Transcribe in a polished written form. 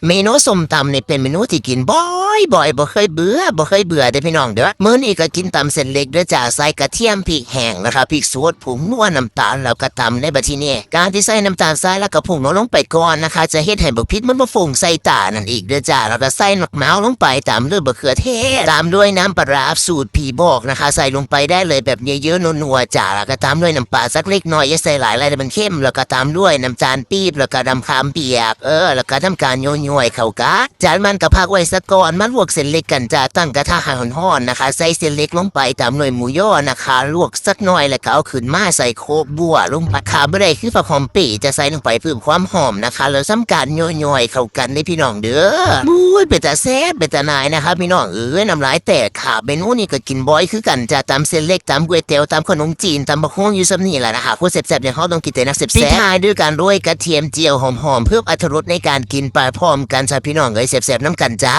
เมนูส้มตำนี่เป็นเมนูที่กินบ่อยบ่เคยเบื่อเด้อพี่น้องเด้อมื้อนี้ก็กินตำเส้นเล็กเด้อจ้าใส่กระเทียมพริกแห้งนะครับพริกสดผงนัวน้ำตาลแล้วก็ตำในบัดทีนี้การที่ใส่น้ำตาลทรายแล้วก็ผงนัวลงไปก่อนนะคะจะเฮ็ดให้บักพริกมันบ่ฟุ้งใส่ตานั่นอีกเด้อจ้าแล้วก็ใส่มะนาวลงไปตามด้วยมะเขือเทศตามด้วยน้ำปลาร้าสูตรพี่บอกนะคะใส่ลงไปได้เลยแบบเยอะๆนัวๆจ้าแล้วก็ตามด้วยน้ำปลาสักเล็กน้อยอย่าใส่หลายอะไรมันเข้มแล้วก็ตามด้วยน้ำตาลปี๊บแล้วก็น้ำขามเปียกแล้วก็ทำการโยยเข้ากะจากนั้นก็พักไว้สักก่อนมาลวกเส้นเล็กกันจ้าตั้งกระทะให้ร้อนๆนะคะใส่เส้นเล็กลงไปตามด้วยหมูย่อนะคะลวกสักหน่อยแล้วก็เอาขึ้นมาใส่โคบบัวลงไปขาบ่ได้คือผักหอมปี่จะใส่ลงไปเพิ่มความหอมนะคะแล้วทำการโยยเข้ากันได้พี่น้องเด้อบุ้ยเป็นตาแซ่บเป็นตานายนะคะพี่น้องน้ำลายแตกขาเมนูนี้ก็กินบ่อยคือกันจ้าตามเส้นเล็กตามก๋วยเตี๋ยวตามขนมจีนตามบะฮงอยู่ซ้ำนี่แหละนะคะพวกแซ่บๆอย่างเขาต้องกินแต่นักแซ่บๆปิดท้ายด้วยการโรยกระเทียมเจียวหอมๆเพื่ออรรถรสในการกินไปพร้อมกันจ้าพี่น้องแซ่บๆน้ำกันจ้า